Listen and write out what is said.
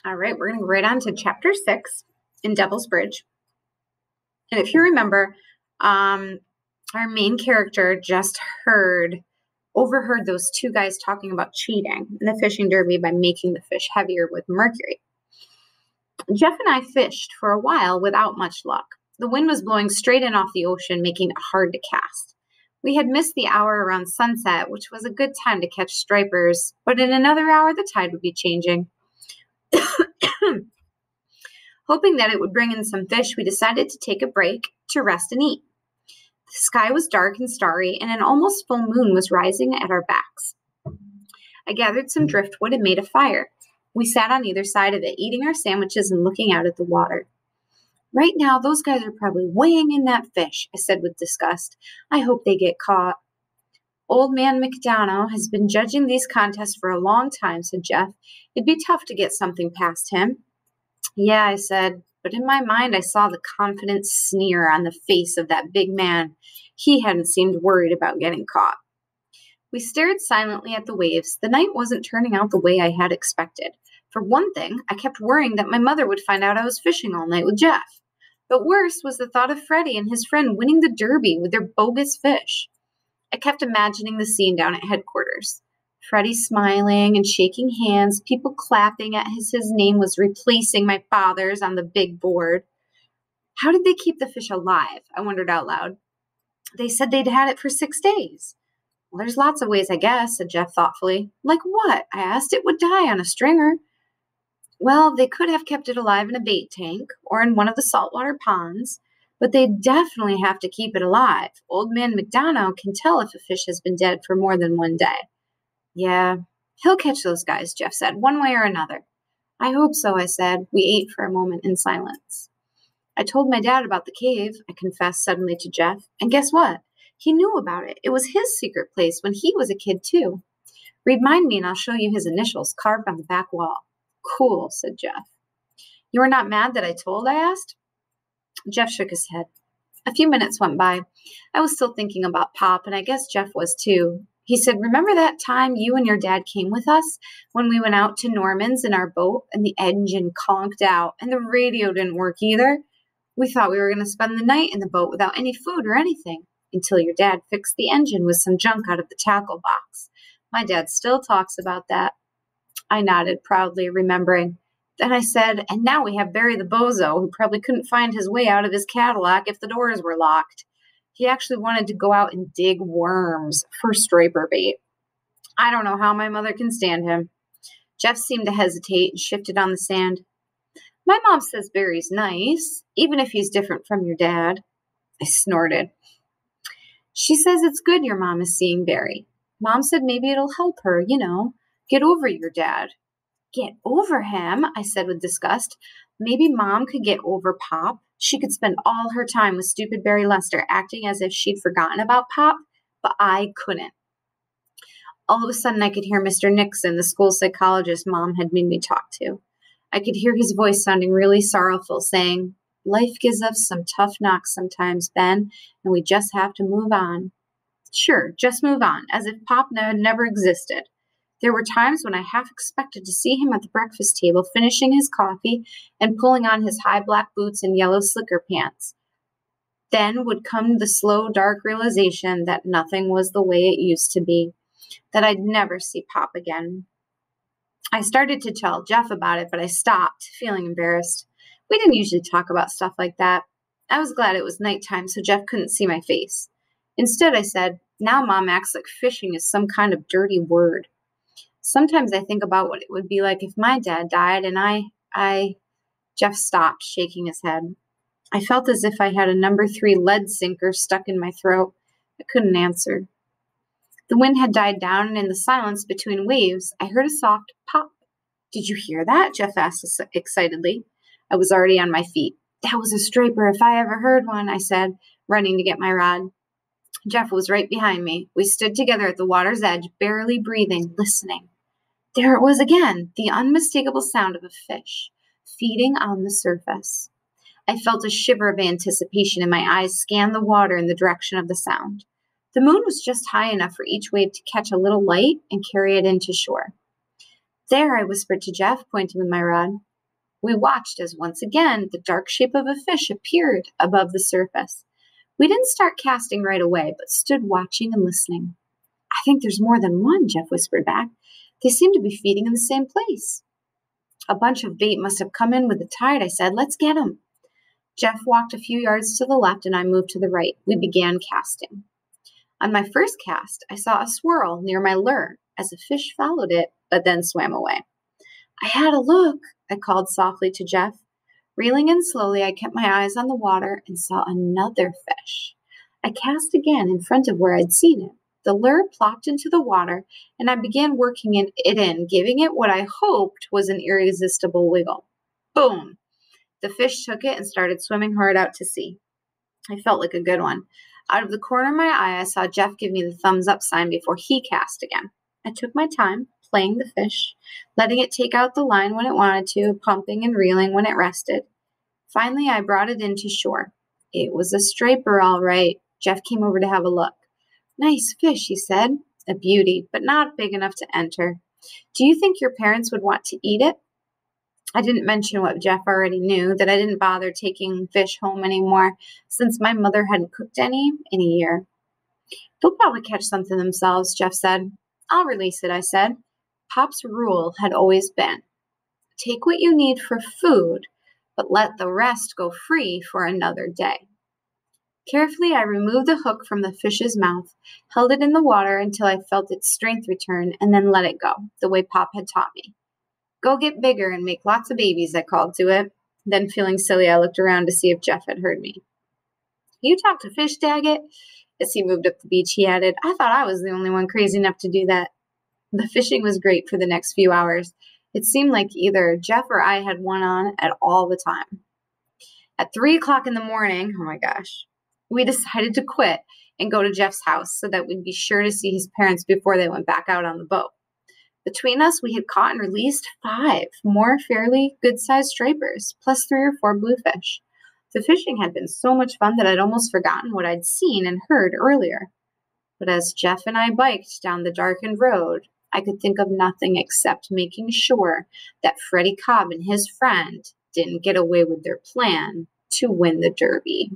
All right, we're going to go right on to chapter 6 in Devil's Bridge. And if you remember, our main character just overheard those two guys talking about cheating in the fishing derby by making the fish heavier with mercury. Jeff and I fished for a while without much luck. The wind was blowing straight in off the ocean, making it hard to cast. We had missed the hour around sunset, which was a good time to catch stripers, but in another hour the tide would be changing. Hoping that it would bring in some fish, we decided to take a break to rest and eat. The sky was dark and starry, and an almost full moon was rising at our backs. I gathered some driftwood and made a fire. We sat on either side of it, eating our sandwiches and looking out at the water. Right now, those guys are probably weighing in that fish, I said with disgust. I hope they get caught. Old man McDonough has been judging these contests for a long time, said Jeff. It'd be tough to get something past him. Yeah, I said, but in my mind I saw the confident sneer on the face of that big man. He hadn't seemed worried about getting caught. We stared silently at the waves. The night wasn't turning out the way I had expected. For one thing, I kept worrying that my mother would find out I was fishing all night with Jeff. But worse was the thought of Freddie and his friend winning the derby with their bogus fish. I kept imagining the scene down at headquarters. Freddie smiling and shaking hands, people clapping as his name was replacing my father's on the big board. How did they keep the fish alive? I wondered out loud. They said they'd had it for 6 days. Well, there's lots of ways, I guess, said Jeff thoughtfully. Like what? I asked. It would die on a stringer. Well, they could have kept it alive in a bait tank or in one of the saltwater ponds, but they definitely have to keep it alive. Old man McDonough can tell if a fish has been dead for more than 1 day. Yeah, he'll catch those guys, Jeff said, one way or another. I hope so, I said. We ate for a moment in silence. I told my dad about the cave, I confessed suddenly to Jeff, and guess what? He knew about it. It was his secret place when he was a kid, too. Remind me and I'll show you his initials carved on the back wall. Cool, said Jeff. You were not mad that I told, I asked? Jeff shook his head. A few minutes went by. I was still thinking about Pop, and I guess Jeff was too. He said, remember that time you and your dad came with us when we went out to Norman's in our boat and the engine conked out and the radio didn't work either? We thought we were going to spend the night in the boat without any food or anything until your dad fixed the engine with some junk out of the tackle box. My dad still talks about that. I nodded proudly, remembering. Then I said, and now we have Barry the Bozo, who probably couldn't find his way out of his Cadillac if the doors were locked. He actually wanted to go out and dig worms for striper bait. I don't know how my mother can stand him. Jeff seemed to hesitate and shifted on the sand. My mom says Barry's nice, even if he's different from your dad. I snorted. She says it's good your mom is seeing Barry. Mom said maybe it'll help her, get over your dad. Get over him, I said with disgust. Maybe Mom could get over Pop. She could spend all her time with stupid Barry Lester acting as if she'd forgotten about Pop, but I couldn't. All of a sudden, I could hear Mr. Nixon, the school psychologist Mom had made me talk to. I could hear his voice sounding really sorrowful, saying, life gives us some tough knocks sometimes, Ben, and we just have to move on. Sure, just move on, as if Pop had never existed. There were times when I half expected to see him at the breakfast table finishing his coffee and pulling on his high black boots and yellow slicker pants. Then would come the slow, dark realization that nothing was the way it used to be, that I'd never see Pop again. I started to tell Jeff about it, but I stopped, feeling embarrassed. We didn't usually talk about stuff like that. I was glad it was nighttime so Jeff couldn't see my face. Instead, I said, now Mom acts like fishing is some kind of dirty word. Sometimes I think about what it would be like if my dad died and Jeff stopped, shaking his head. I felt as if I had a number 3 lead sinker stuck in my throat. I couldn't answer. The wind had died down, and in the silence between waves, I heard a soft pop. Did you hear that? Jeff asked excitedly. I was already on my feet. That was a striper if I ever heard one, I said, running to get my rod. Jeff was right behind me. We stood together at the water's edge, barely breathing, listening. There it was again, the unmistakable sound of a fish, feeding on the surface. I felt a shiver of anticipation, and my eyes scanned the water in the direction of the sound. The moon was just high enough for each wave to catch a little light and carry it into shore. There, I whispered to Jeff, pointing with my rod. We watched as once again the dark shape of a fish appeared above the surface. We didn't start casting right away, but stood watching and listening. I think there's more than one, Jeff whispered back. They seem to be feeding in the same place. A bunch of bait must have come in with the tide, I said. Let's get 'em. Jeff walked a few yards to the left and I moved to the right. We began casting. On my first cast, I saw a swirl near my lure as a fish followed it, but then swam away. I had a look, I called softly to Jeff. Reeling in slowly, I kept my eyes on the water and saw another fish. I cast again in front of where I'd seen it. The lure plopped into the water, and I began working it in, giving it what I hoped was an irresistible wiggle. Boom! The fish took it and started swimming hard out to sea. I felt like a good one. Out of the corner of my eye, I saw Jeff give me the thumbs up sign before he cast again. I took my time, playing the fish, letting it take out the line when it wanted to, pumping and reeling when it rested. Finally, I brought it into shore. It was a striper, all right. Jeff came over to have a look. Nice fish, he said. A beauty, but not big enough to enter. Do you think your parents would want to eat it? I didn't mention what Jeff already knew, that I didn't bother taking fish home anymore, since my mother hadn't cooked any in a year. They'll probably catch something themselves, Jeff said. I'll release it, I said. Pop's rule had always been, take what you need for food, but let the rest go free for another day. Carefully, I removed the hook from the fish's mouth, held it in the water until I felt its strength return, and then let it go, the way Pop had taught me. Go get bigger and make lots of babies, I called to it. Then, feeling silly, I looked around to see if Jeff had heard me. You talk to fish, Daggett? As he moved up the beach, he added, I thought I was the only one crazy enough to do that. The fishing was great for the next few hours. It seemed like either Jeff or I had one on at all the time. At 3 o'clock in the morning, oh my gosh, we decided to quit and go to Jeff's house so that we'd be sure to see his parents before they went back out on the boat. Between us, we had caught and released 5 more fairly good-sized stripers, plus 3 or 4 bluefish. The fishing had been so much fun that I'd almost forgotten what I'd seen and heard earlier. But as Jeff and I biked down the darkened road, I could think of nothing except making sure that Freddie Cobb and his friend didn't get away with their plan to win the Derby.